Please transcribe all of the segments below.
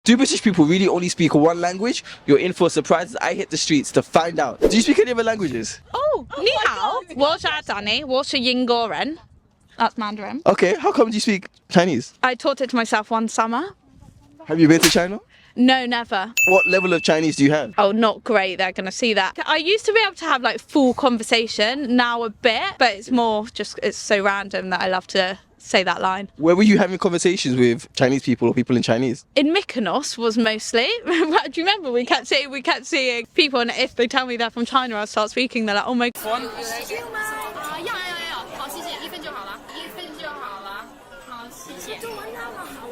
Do British people really only speak one language? You're in for a surprise as I hit the streets to find out. Do you speak any other languages? Oh, ni hao. 我是Danny. 我是英国人. That's Mandarin. Okay, how come you speak Chinese? I taught it to myself one summer. Have you been to China? No, never. What level of Chinese do you have? Oh, not great. They're going to see that. I used to be able to have like full conversation, now a bit, but it's more just, it's so random that I love to say that line. Where were you having conversations with Chinese people or people in Chinese? In Mykonos was mostly. Do you remember we kept seeing people, and if they tell me they're from China, I'll start speaking. They're like, oh my god.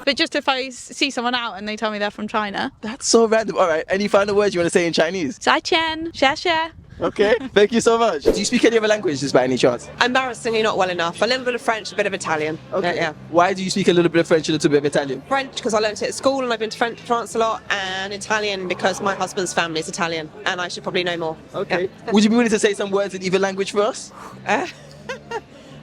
But just if I see someone out and they tell me they're from China. That's so random. All right, any final words you want to say in Chinese? 再见, xia xia. Okay, thank you so much. Do you speak any other languages by any chance? Embarrassingly not well enough. A little bit of French, a bit of Italian. Okay. Yeah. Why do you speak a little bit of French and a little bit of Italian? French because I learnt it at school and I've been to France a lot, and Italian because my husband's family is Italian and I should probably know more. Okay. Would you be willing to say some words in either language for us?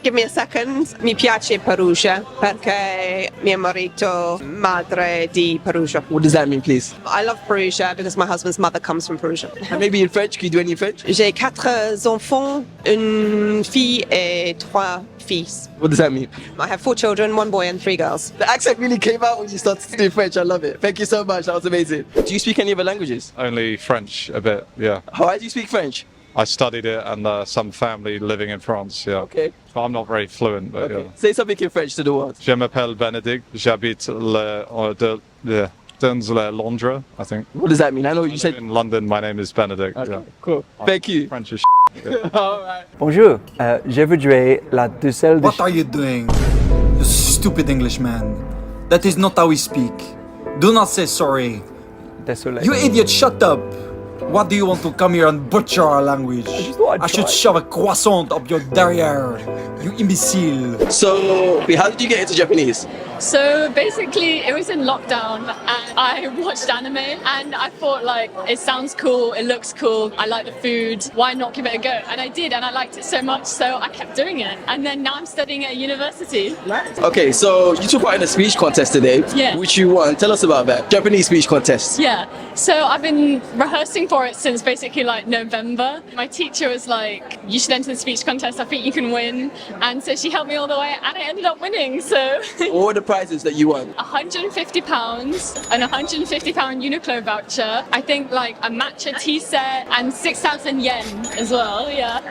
Give me a second. Mi piace Perugia perché mio marito madre di Perugia. What does that mean, please? I love Perugia because my husband's mother comes from Perugia. And maybe in French, can you do any in French? J'ai 4 enfants, une fille et 3 fils. What does that mean? I have 4 children, 1 boy and 3 girls. The accent really came out when you started to do French. I love it. Thank you so much. That was amazing. Do you speak any other languages? Only French a bit, yeah. How do you speak French? I studied it and some family living in France, yeah. Okay. So I'm not very fluent, but Okay. yeah. Say something in French to the world. Je m'appelle Benedict, j'habite dans le Londres, I think. What does that mean? I know you said... In London, my name is Benedict, Okay, yeah. cool. Thank you. French is All right. Bonjour, je veux jouer la Dussel de... What are you doing? You stupid Englishman. That is not how we speak. Do not say sorry. Désolé. You idiot, shut up! What do you want to come here and butcher our language? I should shove a croissant up your derriere, you imbecile. So, how did you get into Japanese? So basically it was in lockdown and I watched anime and I thought like it sounds cool, it looks cool, I like the food, why not give it a go? And I did, and I liked it so much so I kept doing it, and then now I'm studying at university. Okay, so you took part in a speech contest today, Yeah. which you won. Tell us about that. Japanese speech contest. Yeah, so I've been rehearsing for it since basically like November. My teacher was like, you should enter the speech contest, I think you can win, and so she helped me all the way and I ended up winning. So What were the prizes that you won? £150, an £150 Uniqlo voucher, I think like a matcha tea set, and 6,000 yen as well, yeah.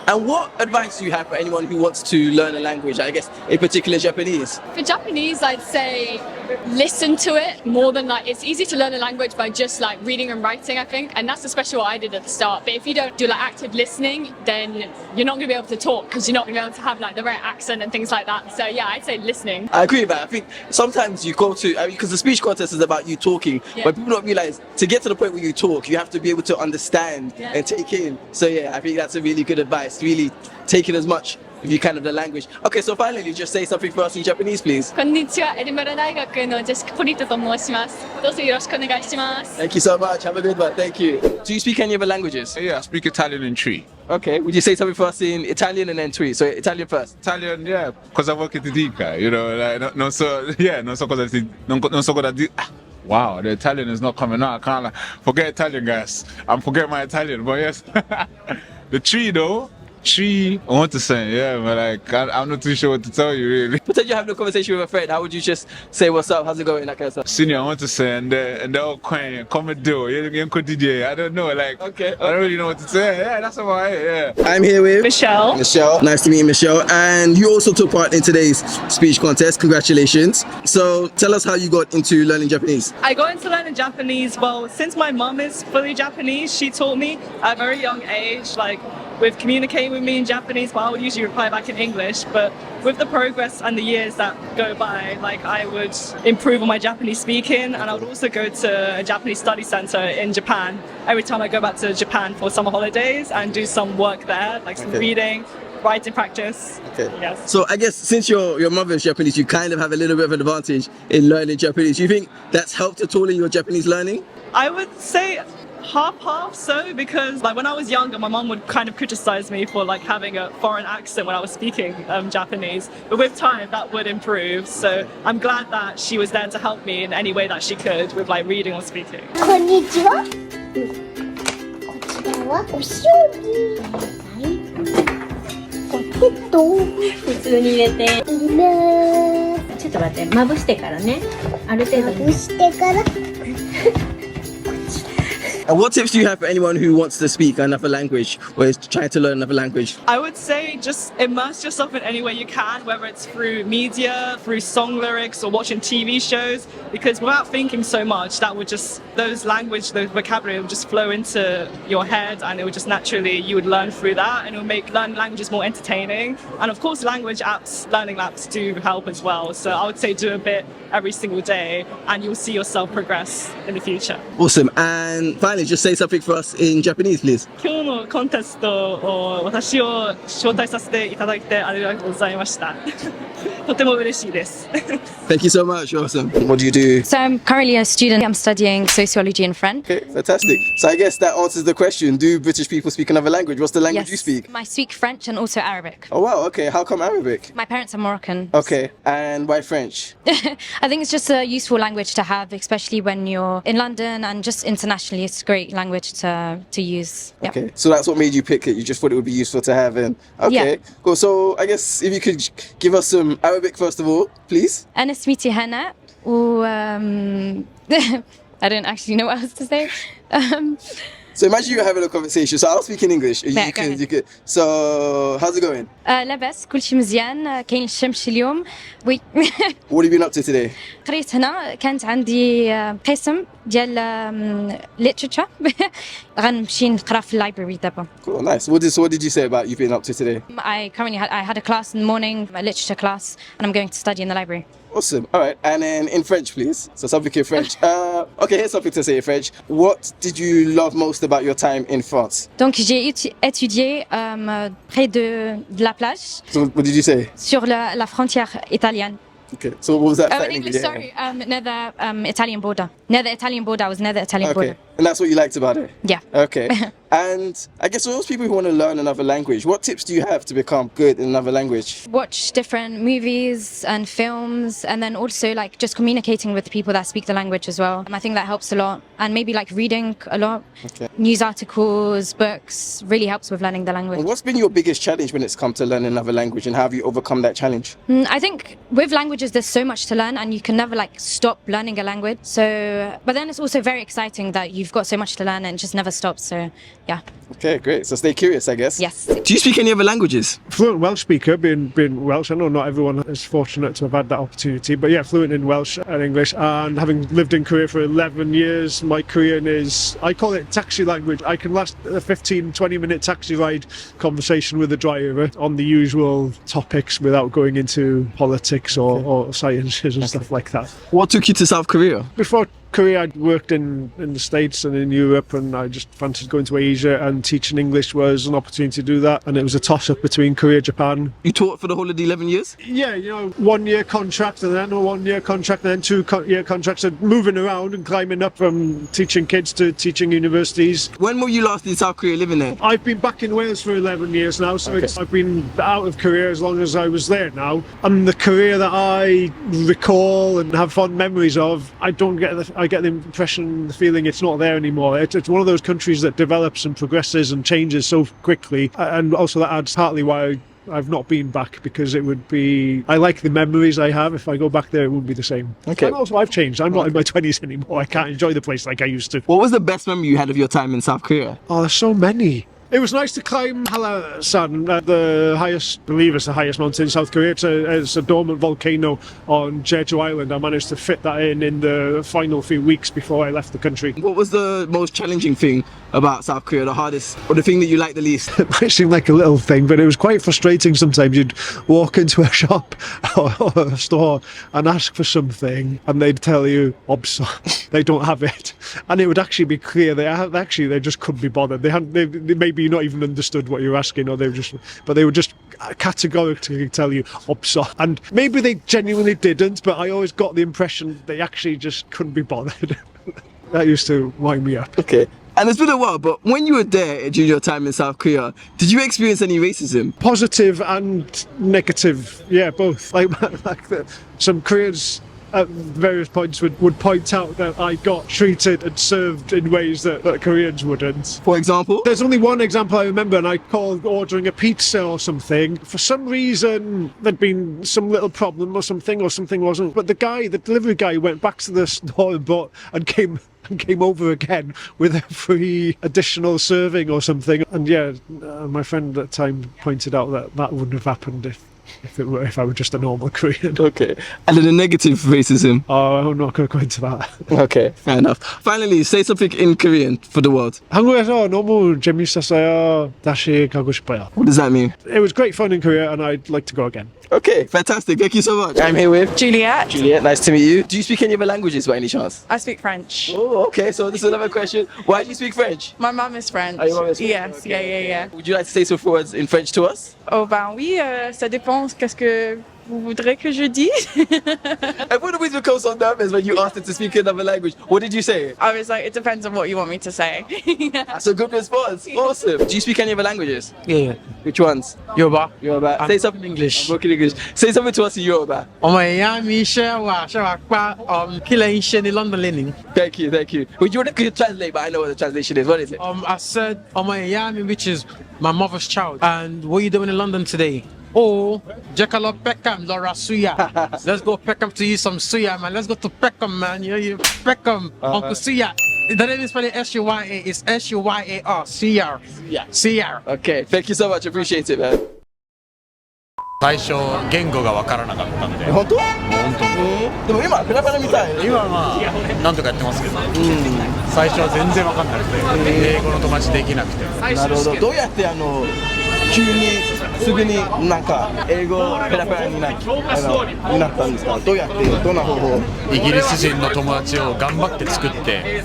And what advice do you have for anyone who wants to learn a language, I guess in particular Japanese? For Japanese, I'd say listen to it more than like, it's easy to learn a language by just like reading and writing, I think, and that's especially what I did at the start. But if you don't do like active listening, then you're not going to be able to talk because you're not going to be able to have like the right accent and things like that. So yeah, I'd say listening. I agree with that. I think sometimes you go to, because the speech contest is about you talking, Yeah. but people don't realize to get to the point where you talk, you have to be able to understand Yeah. and take in. So yeah, I think that's a really good advice. Really take in as much if you can of the language. Okay, so finally, just say something for us in Japanese, please. こんにちは、エディンバラ大学のジェシカ・ポリットと申します。どうぞよろしくお願いします。 Thank you so much. Have a good one. Thank you. Do you speak any other languages? Yeah, I speak Italian and Tree. Okay, would you say something for us in Italian and then Twi? So Italian first. Italian, yeah, because I work at the Dica, you know, like, no, so, yeah, no, so, because wow, the Italian is not coming out. I can't, like, forget Italian, guys. I'm forgetting my Italian, but yes. The Tree, though. Tree, I want to say, yeah, but like, I'm not too sure what to tell you, really. Pretend you're having a conversation with a friend. How would you just say what's up, how's it going, that kind of stuff? Senior, I want to say, and they're all quiet, come and do, I don't know, like, Okay. I don't really know what to say. Yeah, that's about it, yeah. I'm here with Michelle. Michelle. Nice to meet you, Michelle. And you also took part in today's speech contest. Congratulations. So tell us how you got into learning Japanese. I got into learning Japanese, well, since my mum is fully Japanese, she taught me at a very young age, like with communicating with me in Japanese, but I would usually reply back in English. But with the progress and the years that go by, like I would improve on my Japanese speaking, and I would also go to a Japanese study center in Japan every time I go back to Japan for summer holidays and do some work there, like some reading, writing practice. Okay. Yes. So I guess since your mother is Japanese, you kind of have a little bit of an advantage in learning Japanese. Do you think that's helped at all in your Japanese learning? I would say half so, because like when I was younger, my mom would kind of criticize me for like having a foreign accent when I was speaking Japanese, but with time that would improve. So I'm glad that she was there to help me in any way that she could with like reading or speaking. こんにちは。こちらはお塩ポテト。普通に入れて。入れます。ちょっと待って、まぶしてからね。ある程度。まぶしてから。And what tips do you have for anyone who wants to speak another language or is trying to learn another language? I would say just immerse yourself in any way you can, whether it's through media, through song lyrics, or watching TV shows, because without thinking so much, that would just, those language, the vocabulary would just flow into your head, and it would just naturally, you would learn through that, and it would make learning languages more entertaining. And of course, language apps, learning apps do help as well. So I would say do a bit every single day, and you'll see yourself progress in the future. Awesome. And finally, just say something for us in Japanese, please. 今日のコンテストを私を招待させていただいてありがとうございました。とても嬉しいです。Thank you so much. Awesome. What do you do? So I'm currently a student. I'm studying sociology and French. Okay, fantastic. So I guess that answers the question. Do British people speak another language? What's the language you speak? I speak French and also Arabic. Oh wow, okay. How come Arabic? My parents are Moroccan. Okay, and why French? I think it's just a useful language to have, especially when you're in London and just internationally. It's a great language to use. Yeah. Okay, so that's what made you pick it. You just thought it would be useful to have. And okay, Yeah. cool. So I guess if you could give us some Arabic first of all, please. أنا اسمي هنا و I don't actually know what else to say. So imagine you're having a conversation. So I'll speak in English. Yeah, go ahead. You could. So how's it going? لاباس كل شيء مزيان كاين الشمس اليوم وي What have you been up to today? قريت هنا كانت عندي قسم ديال literature غنمشي نقرا في اللايبراري دابا. Cool, nice. What did you say about you being up to today? I had a class in the morning, a literature class, and I'm going to study in the library. Awesome. All right. And then in French, please. So something in French. Okay, here's something to say in French. What did you love most about your time in France? Donc j'ai étudié près de la plage So what did you say? sur la frontière italienne. Okay. So what was that? Oh, fact in English, Yeah. sorry. Near the Italian border. Near the Italian border. I was near the Italian Okay. border. And that's what you liked about it? Yeah. Okay. And I guess for those people who want to learn another language, what tips do you have to become good in another language? Watch different movies and films, and then also like just communicating with people that speak the language as well. I think that helps a lot. And maybe like reading a lot. Okay. News articles, books really helps with learning the language. And what's been your biggest challenge when it's come to learning another language, and how have you overcome that challenge? I think with languages there's so much to learn and you can never like stop learning a language. So but then it's also very exciting that you've got so much to learn and it just never stops. So yeah. Okay, great. So stay curious, I guess. Yes. Do you speak any other languages? Fluent Welsh speaker, being Welsh. I know not everyone is fortunate to have had that opportunity, but yeah, fluent in Welsh and English. And having lived in Korea for 11 years, my Korean is, I call it taxi language. I can last a 15-20 minute taxi ride conversation with the driver on the usual topics without going into politics or sciences and stuff like that. What took you to South Korea? Before Korea, I'd worked in the States and in Europe, and I just fancied going to Asia, and teaching English was an opportunity to do that. And it was a toss-up between Korea, Japan. You taught for the whole of the 11 years? Yeah, 1 year contract and then a 1 year contract and then 2 year contracts, and moving around and climbing up from teaching kids to teaching universities. When were you last in South Korea living there? I've been back in Wales for 11 years now, so I've been out of Korea as long as I was there now. And the Korea that I recall and have fond memories of, I get the impression, the feeling it's not there anymore. It's one of those countries that develops and progresses and changes so quickly, and also that adds partly why I've not been back, because it would be, I like the memories I have. If I go back there, it wouldn't be the same. Okay. And also I've changed. I'm not in my 20s anymore. I can't enjoy the place like I used to. What was the best memory you had of your time in South Korea? Oh, there's so many. It was nice to climb Halasan, the highest, I believe it's the highest mountain in South Korea. It's a dormant volcano on Jeju Island. I managed to fit that in the final few weeks before I left the country. What was the most challenging thing about South Korea, the hardest, or the thing that you liked the least? It might seem like a little thing, but it was quite frustrating sometimes. You'd walk into a shop or a store and ask for something, and they'd tell you, "Obso, they don't have it." And it would actually be clear they just couldn't be bothered. They maybe not even understood what you're asking, or they would just categorically tell you "Obso." And maybe they genuinely didn't, but I always got the impression they actually just couldn't be bothered. That used to wind me up. Okay. And it's been a while, but when you were there during your time in South Korea, did you experience any racism? Positive and negative, yeah, both. Like some Koreans at various points would point out that I got treated and served in ways that Koreans wouldn't. For example? There's only one example I remember, and I called ordering a pizza or something. For some reason, there'd been some little problem or something wasn't. But the delivery guy went back to the store and came over again with a free additional serving or something. And yeah, my friend at the time pointed out that wouldn't have happened if I were just a normal Korean. Okay. And then the negative racism? Oh, I'm not going to go into that. Okay, fair enough. Finally, say something in Korean for the world. 한국에서 너무 재밌었어요. 다시 가고 싶어요. What does that mean? It was great fun in Korea and I'd like to go again. Okay, fantastic. Thank you so much. I'm here with Juliet. Juliet, nice to meet you. Do you speak any other languages by any chance? I speak French. Oh, okay. So this is another question. Why do you speak French? My mum is French. Oh, your mum is French? Yes, Okay. yeah. Would you like to say some words in French to us? Oh ben oui, ça dépend. Qu'est-ce que vous voudrez que je dise? Everyone always becomes so nervous when you ask them to speak another language. What did you say? I was like, it depends on what you want me to say. That's a good response. Awesome. Do you speak any other languages? Yeah. Which ones? Yoruba. Yoruba. Say something in English. I'm English. Say something to us in Yoruba. Thank you. Would you could translate, but I know what the translation is. What is it? I said which is my mother's child. And what are you doing in London today? Oh, Jekalo Peckham, Laura Suya. Let's go Peckham to eat some suya, man. Let's go to Peckham, man. You Peckham, Uncle Suya. That didn't spell it S-U-Y-A, it's S-U-Y-A-R, Suya. Suya. Okay, thank you so much. Appreciate it, man. 最初言語が分からなかったんで本当？本当でも今ペラペラみたい。今はまあなんとかやってますけど、最初は全然分かんなくて、英語の友達できなくて。なるほど。どうやって急にすぐになんか英語ペラペラになったんですか？どうやってどんな方法？イギリス人の友達を頑張って作って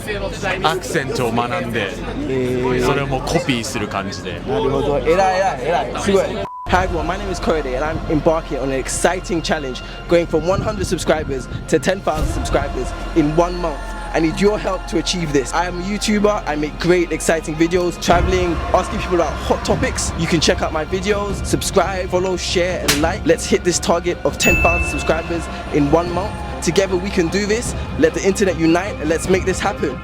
アクセントを学んで、それをもうコピーする感じで。なるほど。偉い。すごい。Hi everyone, my name is Korede and I'm embarking on an exciting challenge going from 100 subscribers to 10,000 subscribers in 1 month. I need your help to achieve this. I am a YouTuber, I make great exciting videos, traveling, asking people about hot topics. You can check out my videos, subscribe, follow, share and like. Let's hit this target of 10,000 subscribers in 1 month. Together we can do this. Let the internet unite and let's make this happen.